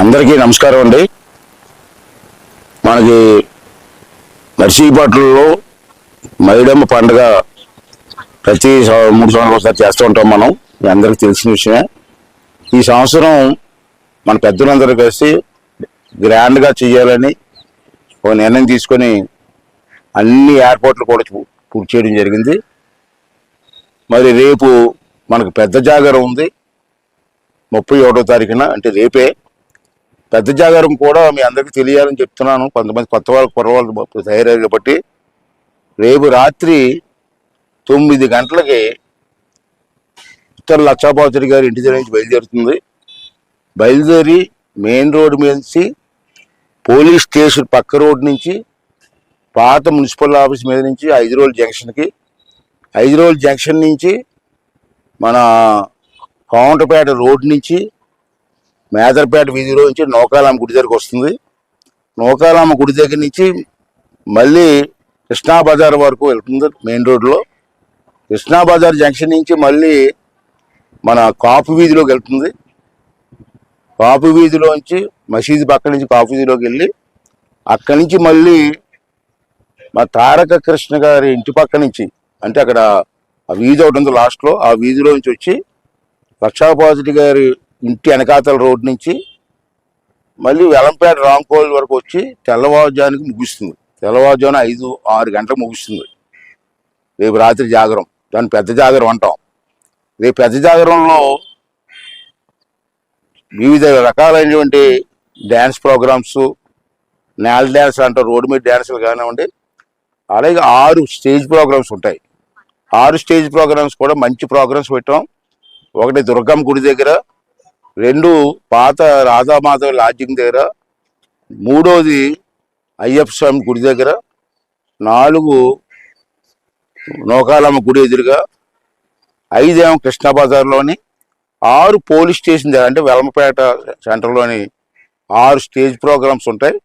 అందరికీ నమస్కారం అండి. మనకి నర్సీపట్నంలో మైడమ్మ పండుగ ప్రతి 3 సంవత్సరాలకు ఒకసారి చేస్తూ ఉంటాం. మనం అందరికీ తెలిసిన విషయమే. ఈ సంవత్సరం మన పెద్దలందరూ కలిసి గ్రాండ్గా చేయాలని ఒక నిర్ణయం తీసుకొని అన్ని ఎయిర్పోర్ట్లు కూడా పూర్తి చేయడం జరిగింది. మరి రేపు మనకు పెద్ద జాగారం ఉంది 31వ తారీఖున, అంటే రేపే. పెద్ద జాగారం కూడా మీ అందరికీ తెలియాలని చెప్తున్నాను. కొంతమంది కొత్త వాళ్ళు కుర్రవాళ్ళు తయారయ్యారు కాబట్టి రేపు రాత్రి 9 గంటలకి ఉత్తర లక్షాపాత్రి గారి ఇంటి దగ్గర నుంచి బయలుదేరుతుంది. బయలుదేరి మెయిన్ రోడ్డు మీద నుంచి పోలీస్ స్టేషన్ పక్క రోడ్డు నుంచి పాత మున్సిపల్ ఆఫీస్ మీద నుంచి 5 రోడ్ల జంక్షన్కి, 5 రోడ్ల జంక్షన్ నుంచి మన కౌంటపేట రోడ్ నుంచి మేదర్పేట వీధిలో నుంచి నూకాలమ్మ గుడి దగ్గరికి వస్తుంది. నూకాలమ్మ గుడి దగ్గర నుంచి మళ్ళీ కృష్ణా బజార్ వరకు వెళ్తుంది మెయిన్ రోడ్లో. కృష్ణా బజార్ జంక్షన్ నుంచి మళ్ళీ మన కాపు వీధిలోకి వెళ్తుంది. కాపు వీధిలోంచి మసీదు పక్క నుంచి కాపు వీధిలోకి వెళ్ళి అక్కడి నుంచి మళ్ళీ మా తారక కృష్ణ గారి ఇంటి పక్క నుంచి, అంటే అక్కడ ఆ వీధి ఒకటి ఉంది లాస్ట్లో, ఆ వీధిలో నుంచి వచ్చి లక్షాపాత్రి గారి ఇంటి వెనకాతల రోడ్ నుంచి మళ్ళీ వెలంపేట రాంకోల్ వరకు వచ్చి తెల్లవారుజానికి ముగుస్తుంది. తెల్లవారుజామున 5-6 గంటలకు ముగుస్తుంది రేపు రాత్రి జాగరం. దాన్ని పెద్ద జాగరం అంటాం. రేపు పెద్ద జాగరంలో వివిధ రకాలైనటువంటి డ్యాన్స్ ప్రోగ్రామ్స్, నేల డ్యాన్స్ అంటారు, రోడ్డు మీద డ్యాన్సులు కానివ్వండి, అలాగే 6 స్టేజ్ ప్రోగ్రామ్స్ ఉంటాయి. 6 స్టేజ్ ప్రోగ్రామ్స్ కూడా మంచి ప్రోగ్రామ్స్ పెట్టాం. ఒకటి దుర్గమ్మ గుడి దగ్గర, 2 పాత రాధామాధవ్ లాడ్జింగ్ దగ్గర, 3వది అయ్యప్ప స్వామి గుడి దగ్గర, 4 నూకాలమ్మ గుడి ఎదురుగా, 5 ఏమో కృష్ణా బజార్లోని, 6 పోలీస్ స్టేషన్ దగ్గర, అంటే వెలమపేట సెంటర్లోని 6 స్టేజ్ ప్రోగ్రామ్స్ ఉంటాయి.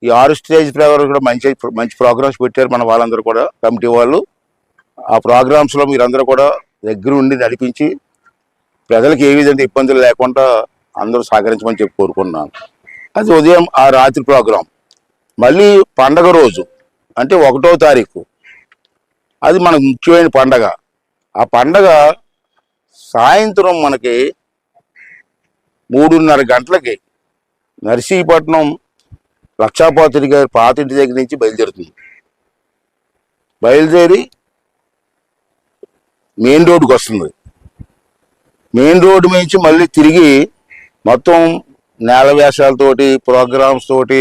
ఈ 6 స్టేజ్ ప్రోగ్రామ్స్ కూడా మంచి మంచి ప్రోగ్రామ్స్ పెట్టారు మన వాళ్ళందరూ కూడా, కమిటీ వాళ్ళు. ఆ ప్రోగ్రామ్స్లో మీరందరూ కూడా దగ్గర ఉండి నడిపించి ప్రజలకు ఏ విధంగా ఇబ్బందులు లేకుండా అందరూ సహకరించమని చెప్పి కోరుకుంటున్నాను. అది ఉదయం ఆ రాత్రి ప్రోగ్రాం. మళ్ళీ పండగ రోజు అంటే 1వ తారీఖు, అది మనకు ముఖ్యమైన పండగ. ఆ పండగ సాయంత్రం మనకి 3:30 గంటలకి నర్సీపట్నం లక్షాపాత్రి గారి పాత ఇంటి దగ్గర నుంచి బయలుదేరుతుంది. బయలుదేరి మెయిన్ రోడ్డుకి వస్తుంది. మెయిన్ రోడ్డు నుంచి మళ్ళీ తిరిగి మొత్తం నేల వేషాలతోటి, ప్రోగ్రామ్స్ తోటి,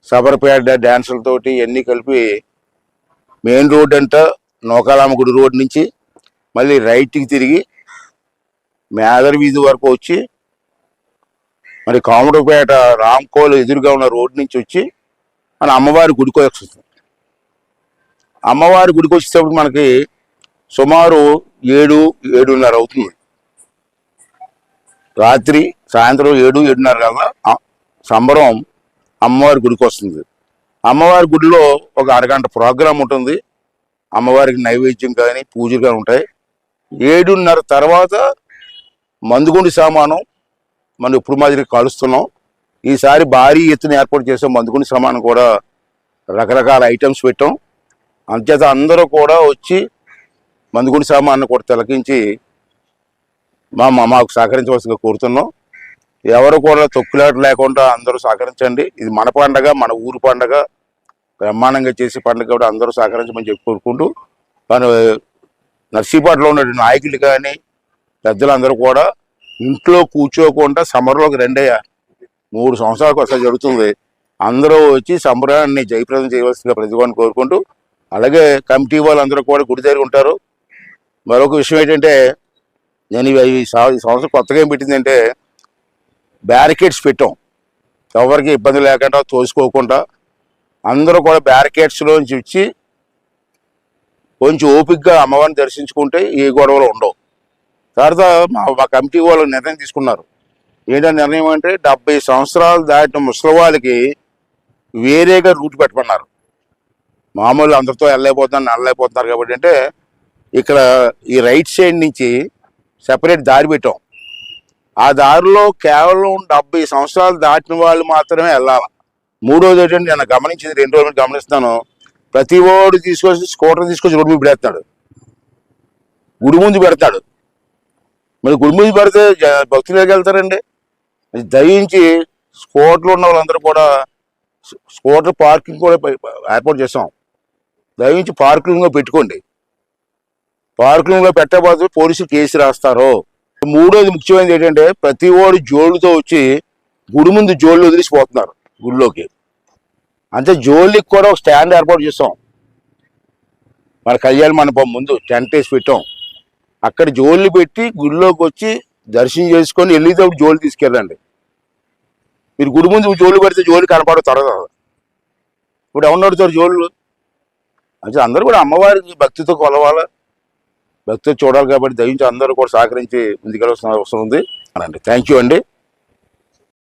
సబర్పేట డ్యాన్సులతోటి ఇవన్నీ కలిపి మెయిన్ రోడ్ అంట నూకాలమ్మ గుడి రోడ్ నుంచి మళ్ళీ రైట్కి తిరిగి మేదర్ వీధి వరకు వచ్చి మరి కామరపేట రాంకోలు ఎదురుగా ఉన్న రోడ్ నుంచి వచ్చి మన అమ్మవారి గుడికి వస్తుంది. అమ్మవారి గుడికి వచ్చేటప్పుడు మనకి సుమారు 7-7:30 అవుతుంది. రాత్రి సాయంత్రం 7-7:30 కల్లా సంబరం అమ్మవారి గుడికి వస్తుంది. అమ్మవారి గుడిలో ఒక అరగంట ప్రోగ్రాం ఉంటుంది. అమ్మవారికి నైవేద్యం కానీ పూజలు కానీ ఉంటాయి. 7:30 తర్వాత మందుగుండి సామానం మనం ఇప్పుడు మాదిరి కాలుస్తున్నాం. ఈసారి భారీ ఎత్తున ఏర్పాటు చేసాం. మందుగుండి సామానం కూడా రకరకాల ఐటమ్స్ పెట్టాం. అంచేత అందరూ కూడా వచ్చి మందుగుండి సామాన్ని కూడా తిలకించి మాకు సహకరించవలసిగా కోరుతున్నాం. ఎవరు కూడా తొక్కులాట లేకుండా అందరూ సహకరించండి. ఇది మన పండగ, మన ఊరు పండగ, బ్రహ్మాండంగా చేసే పండుగ కూడా అందరూ సహకరించమని చెప్పి కోరుకుంటూ, కానీ నర్సీపట్నంలో ఉన్న నాయకులు కానీ పెద్దలందరూ కూడా ఇంట్లో కూర్చోకుండా సమ్మర్లోకి రెండయ్యా 3 సంవత్సరాలకు ఒకసారి జరుగుతుంది. అందరూ వచ్చి సంబరాన్ని జయప్రదం చేయవలసిందిగా ప్రతిభాన్ని కోరుకుంటూ, అలాగే కమిటీ వాళ్ళందరూ కూడా గుడి దగ్గర ఉంటారు. మరొక విషయం ఏంటంటే, నేను ఈ సంవత్సరం కొత్తగా ఏం పెట్టిందంటే బ్యారికేడ్స్ పెట్టాం. ఎవరికి ఇబ్బంది లేకుండా తోసుకోకుండా అందరూ కూడా బ్యారికేడ్స్లోంచి వచ్చి కొంచెం ఓపికగా అమ్మవారిని దర్శించుకుంటే ఏ గొడవలు ఉండవు. తర్వాత మా కమిటీ వాళ్ళు నిర్ణయం తీసుకున్నారు. ఏంటంటే నిర్ణయం అంటే 70 సంవత్సరాలు దాటిన ముసలి వాళ్ళకి వేరేగా రూట్ పెట్టమన్నారు. మామూలు అందరితో వెళ్ళలేకపోతున్నారు కాబట్టి అంటే ఇక్కడ ఈ రైట్ సైడ్ నుంచి సెపరేట్ దారి పెట్టాం. ఆ దారిలో కేవలం 70 సంవత్సరాలు దాటిన వాళ్ళు మాత్రమే వెళ్ళాలి. మూడోది ఏంటంటే నేను గమనించింది, 2 రోజులు గమనిస్తున్నాను, ప్రతి ఓడు తీసుకొచ్చి స్కూటర్ తీసుకొచ్చి రోడ్డు మీద పెడతాడు, గుడి ముందు పెడతాడు. మరి గుడి ముందు పెడితే భక్తులు వెళ్తారండి. దయించి స్కూటర్లు ఉన్న వాళ్ళందరూ కూడా స్కూటర్ పార్కింగ్ కూడా ఏర్పాటు చేసాం. దయించి పార్కింగ్లో పెట్టుకోండి. పార్కింగ్లో పెట్టబోతే పోలీసులు కేసు రాస్తారు. మూడోది ముఖ్యమైనది ఏంటంటే ప్రతి ఓడి జోళ్ళతో వచ్చి గుడి ముందు జోళ్ళు వదిలిసిపోతున్నారు గుడిలోకి. అంతే జోళ్ళకి కూడా ఒక స్టాండ్ ఏర్పాటు చేస్తాం. మన కళ్యాణ మండపం ముందు టెంట్ వేసి పెట్టాం. అక్కడ జోళ్ళు పెట్టి గుడిలోకి వచ్చి దర్శనం చేసుకొని వెళ్ళేటప్పుడు జోళ్ళు తీసుకెళ్ళండి. మీరు గుడి ముందు జోళ్ళు పెడితే జోలు కనపడతారు. ఇప్పుడు ఎవరు నడుతారు జోళ్ళు? అంటే అందరూ కూడా అమ్మవారికి భక్తితో కొలవాలి, భక్తితో చూడాలి. కాబట్టి దయించి అందరూ కూడా సహకరించి ముందుకెళ్ళవలసిన అవసరం ఉంది అనండి. థ్యాంక్ యూ అండి.